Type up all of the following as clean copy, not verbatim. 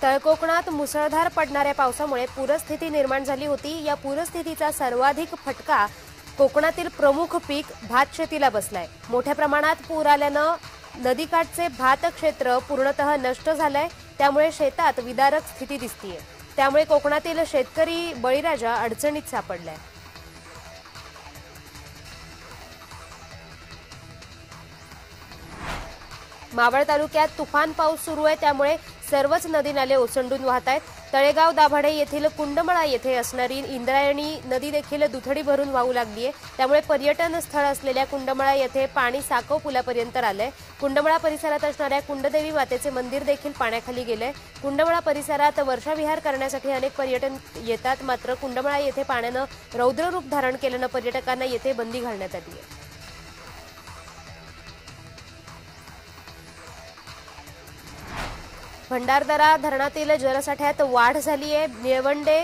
तळकोकणात मुसळधार पडणाऱ्या पावसामुळे पूरस्थिती निर्माण झाली होती। या पूरस्थितीचा सर्वाधिक फटका कोकणातील प्रमुख पीक भात शेतीला बसलाय। मोठ्या प्रमाणात पूर आल्यानं नदीकाठचे भात क्षेत्र पूर्णतः नष्ट झालंय। त्यामुळे शेतात विदारक स्थिती दिसतीये। त्यामुळे कोकणातील शेतकरी बळीराजा अडचणीत सापडलाय। मावळ तालुक्यात तुफान पाऊस सुरू आहे। त्यामुळे सर्वच नदी नाले ओसंडून वाहत आहेत। तळेगाव दाभाडे येथील कुंडमळा येथे असणारी इंद्रायणी नदी देखील दुथडी भरून वाहू लागली आहे। त्यामुळे पर्यटन स्थळ असलेल्या कुंडमळा येथे पाणी साकव पुलापर्यंत आलंय। कुंडमळा परिसरात असणाऱ्या कुंडदेवी मातेचे मंदिर देखील पाण्याखाली गेलंय। कुंडमळा परिसरात वर्षाविहार करण्यासाठी अनेक पर्यटन येतात। मात्र कुंडमळा येथे पाण्यानं रौद्र रूप धारण केल्यानं पर्यटकांना येथे बंदी घालण्यात आली आहे। भंडारदरा धरणातील जलसाठ्यात वाढ झाली आहे। निळवंडे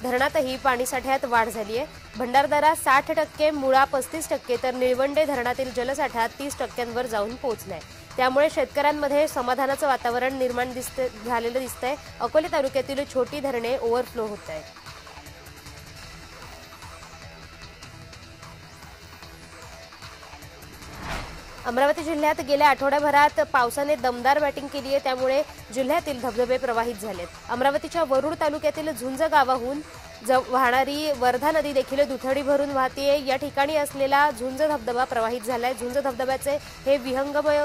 धरणातही पाणीसाठ्यात वाढ झाली आहे। भंडारदरा 60%, मुळा 35%, तर निळवंडे धरणातील जलसाठा 30%वर जाऊन पोहोचलाय। त्यामुळे शेतकऱ्यांमध्ये समाधानाचं वातावरण निर्माण झालेलं दिसतंय। अकोले तालुक्यातील छोटी धरणे ओव्हरफ्लो होत आहेत। अमरावती जिल्ह्यात गेल्या आठवड्याभरात पावसाने दमदार बॅटिंग केली आहे। त्यामुळे जिल्ह्यातील धबधबे प्रवाहित झालेत। अमरावतीच्या वरुड तालुक्यातील झुंज गावाहून वाहणारी वर्धा नदी देखील दुथडी भरून वाहतीये। या ठिकाणी असलेला झुंज धबधबा प्रवाहित झालाय। झुंज धबधब्याचे हे विहंगमय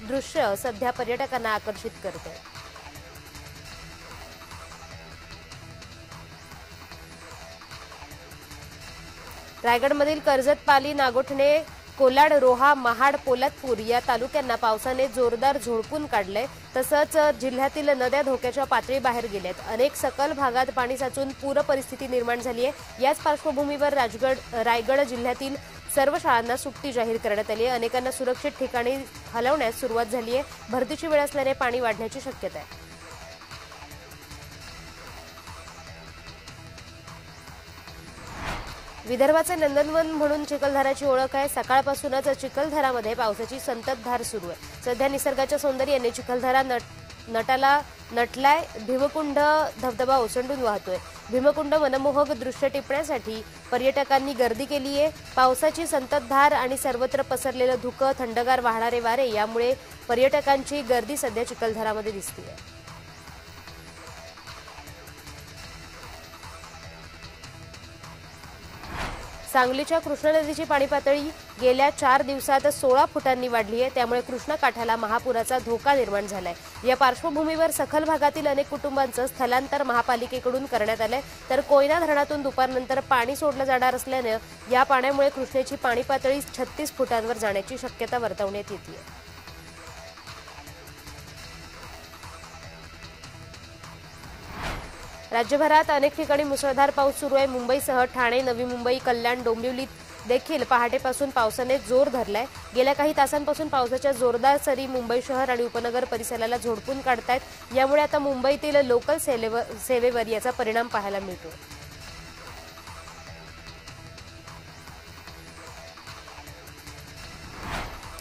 दृश्य सध्या पर्यटकांना आकर्षित करते। रायगडमधील कर्जत, पाली, नागोठणे, कोलाड, रोहा, महाड, पोलादपूर या तालुक्यांना पावसाने जोरदार झोडपून काढले। तसंच जिल्ह्यातील नद्या धोक्याच्या पातळीबाहेर गेल्यात। अनेक सखल भागात पाणी साचून पूर परिस्थिती निर्माण झाली आहे। याच पार्श्वभूमीवर रायगड जिल्ह्यातील सर्व शाळांना सुट्टी जाहीर करण्यात आली आहे। अनेकांना सुरक्षित ठिकाणी हलवण्यास सुरुवात झाली आहे। भरतीची वेळ असल्याने पाणी वाढण्याची शक्यता आहे। विदर्भाचे नंदनवन म्हणून चिखलदऱ्याची ओळख आहे। सकाळपासूनच चिखलदऱ्यामध्ये पावसाची संततधार सुरू आहे। सध्या निसर्गाच्या सौंदर्याने चिखलदरा नटाला नटलाय। भीमकुंड धबधबा ओसंडून वाहतोय। भीमकुंड मनमोहक दृश्य टिपण्यासाठी पर्यटकांनी गर्दी केली आहे। पावसाची संततधार आणि सर्वत्र पसरलेलं धुकं, थंडगार वाहणारे वारे यामुळे पर्यटकांची गर्दी सध्या चिखलदऱ्यामध्ये दिसतेय। सांगलीच्या कृष्णा नदीची पाणी पातळी गेल्या 4 दिवसात 16 फुटांनी वाढली आहे। त्यामुळे कृष्णा काठाला महापुराचा धोका निर्माण झालाय। या पार्श्वभूमीवर सखल भागातील अनेक कुटुंबांचं स्थलांतर महापालिकेकडून करण्यात आलंय। तर कोयना धरणातून दुपारनंतर पाणी सोडलं जाणार असल्याने या पाण्यामुळे कृष्णेची पाणी पातळी 36 फुटांवर जाण्याची शक्यता वर्तवण्यात येते। राज्यभरात अनेक ठिकाणी मुसळधार पाऊस सुरू आहे। मुंबईसह ठाणे, नवी मुंबई, कल्याण, डोंबिवलीत देखील पहाटेपासून पावसाने जोर धरलाय। गेल्या काही तासांपासून पावसाच्या जोरदार सरी मुंबई शहर आणि उपनगर परिसराला झोडपून काढतायत। यामुळे आता मुंबईतील लोकल सेवेवर याचा परिणाम पाहायला मिळतो।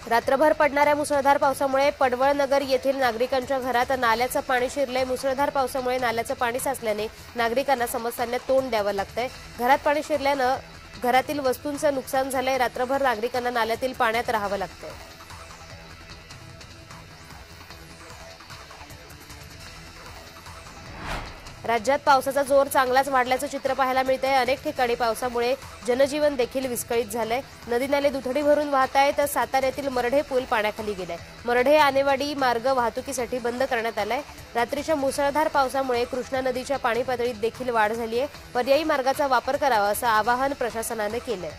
रात्रभर पडणाऱ्या मुसळधार पावसामुळे पडवळनगर येथील नागरिकांच्या घरात नाल्याचं पाणी शिरलंय। मुसळधार पावसामुळे नाल्याचं पाणी साचल्याने नागरिकांना समस्यांना तोंड द्यावं लागतंय। घरात पाणी शिरल्यानं घरातील वस्तूंचं नुकसान झालंय। रात्रभर नागरिकांना नाल्यातील पाण्यात राहावं लागतंय। राज्यात पावसाचा जोर चांगलाच वाढल्याचं चित्र पाहायला मिळतंय। अनेक ठिकाणी पावसामुळे जनजीवन देखील विस्कळीत झालंय। नदी नाले दुथडी भरून वाहत आहेत। साताऱ्यातील मरढे पूल पाण्याखाली गेलाय। मरढे आनेवाडी मार्ग वाहतुकीसाठी बंद करण्यात आलाय। रात्रीच्या मुसळधार पावसामुळे कृष्णा नदीच्या पाणी पातळीत देखील वाढ झाली आहे। पर्यायी मार्गाचा वापर करावा असं आवाहन प्रशासनाने केलंय।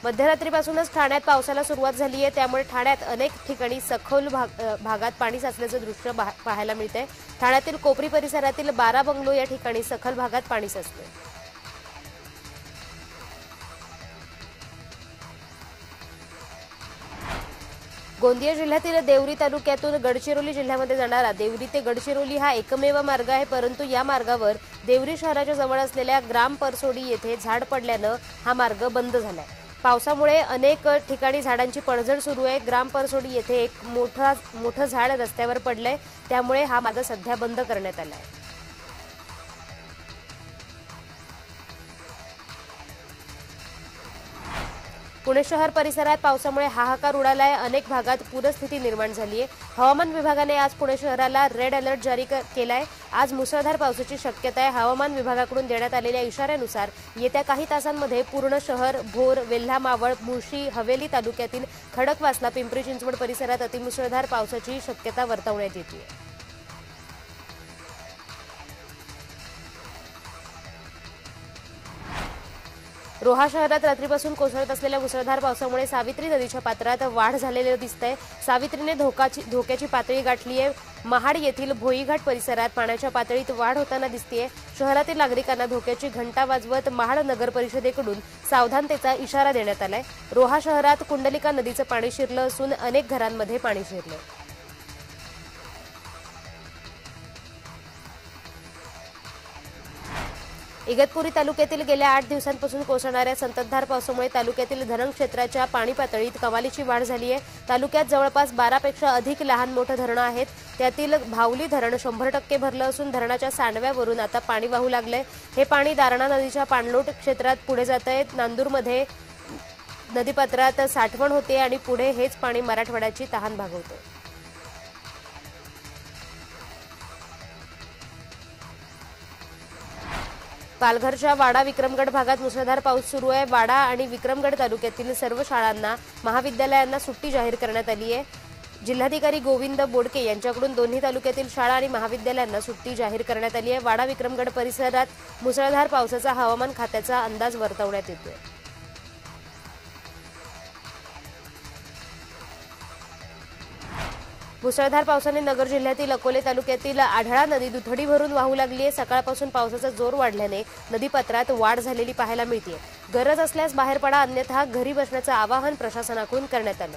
मध्यरात्रीपासूनच ठाण्यात पावसाला सुरुवात झाली आहे। त्यामुळे ठाण्यात अनेक ठिकाणी सखोल भागात पाणी साचल्याचं दृश्य पाहायला मिळतंय। ठाण्यातील कोपरी परिसरातील 12 बंगलो या ठिकाणी सखल भागात पाणी साचलंय। गोंदिया जिल्ह्यातील देवरी तालुक्यातून गडचिरोली जिल्ह्यामध्ये जाणारा देवरी ते गडचिरोली हा एकमेव मार्ग आहे। परंतु या मार्गावर देवरी शहराच्या जवळ असलेल्या ग्राम परसोडी येथे झाड पडल्यानं हा मार्ग बंद झालाय। पावसामुळे अनेक ठिकाणी झाडांची पडझड सुरू आहे। ग्राम परसोडी येथे एक मोठं झाड रस्त्यावर पडलंय, त्यामुळे हा मार्ग सध्या बंद करण्यात आला आहे। पुणे शहर परिसरात पावसामुळे हाहाकार उडालाय। अनेक भागात पूरस्थिती निर्माण झाली आहे। हवामान विभागाने आज पुणे शहराला रेड अलर्ट जारी केलाय। आज मुसळधार पावसाची शक्यता आहे। हवामान विभागाकडून देण्यात आलेल्या इशाऱ्यानुसार येत्या काही तासांमध्ये पूर्ण शहर, भोर, वेल्हा, मावळ, मुळशी, हवेली तालुक्यातील खडकवासला, पिंपरी चिंचवड परिसरात अतिमुसळधार पावसाची शक्यता वर्तवण्यात येते। रोहा शहरात रात्रीपासून कोसळत असलेल्या मुसळधार पावसामुळे सावित्री नदीच्या पात्रात वाढ झालेली दिसते। सावित्रीने धोक्याची पातळी गाठली आहे। महाड येथील भोईघाट परिसरात पाण्याच्या पातळीत वाढ होताना दिसतेय। शहरातील नागरिकांना धोक्याची घंटा वाजवत महाड नगर परिषदेकडून सावधानतेचा इशारा देण्यात आलाय। रोहा शहरात कुंडलिका नदीचं पाणी शिरलं असून अनेक घरांमध्ये पाणी शिरलं। इगतपुरी तालुक्यातील गेल्या 8 दिवसांपासून कोसळणाऱ्या संततधार पावसामुळे तालुक्यातील धरण क्षेत्राच्या पाणी पातळीत कमालीची वाढ झाली आहे। तालुक्यात जवळपास 12 पेक्षा अधिक लहान मोठे धरणं आहेत। त्यातील भावली धरण 100% भरलं असून धरणाच्या सांडव्यावरून आता पाणी वाहू लागलंय। हे पाणी दारणा नदीच्या पाणलोट क्षेत्रात पुढे जातंय। नांदूरमध्ये नदीपात्रात साठवण होते आणि पुढे हेच पाणी मराठवाड्याची तहान भागवतं। पालघरच्या वाडा विक्रमगड भागात मुसळधार पाऊस सुरू आहे। वाडा आणि विक्रमगड तालुक्यातील सर्व शाळांना, महाविद्यालयांना सुट्टी जाहीर करण्यात आली आहे। जिल्हाधिकारी गोविंद बोडके यांच्याकडून दोन्ही तालुक्यातील शाळा आणि महाविद्यालयांना सुट्टी जाहीर करण्यात आली आहे। वाडा विक्रमगड परिसरात मुसळधार पावसाचा हवामान खात्याचा अंदाज वर्तवण्यात येतोय। मुसळधार पावसाने नगर जिल्ह्यातील अकोले तालुक्यातील आढळा नदी दुथडी भरून वाहू लागली आहे। सकाळपासून पावसाचा जोर वाढल्याने नदीपात्रात वाढ झालेली पाहायला मिळते। गरज असल्यास बाहेर पडा, अन्यथा घरी बसण्याचं आवाहन प्रशासनाकडून करण्यात आलं।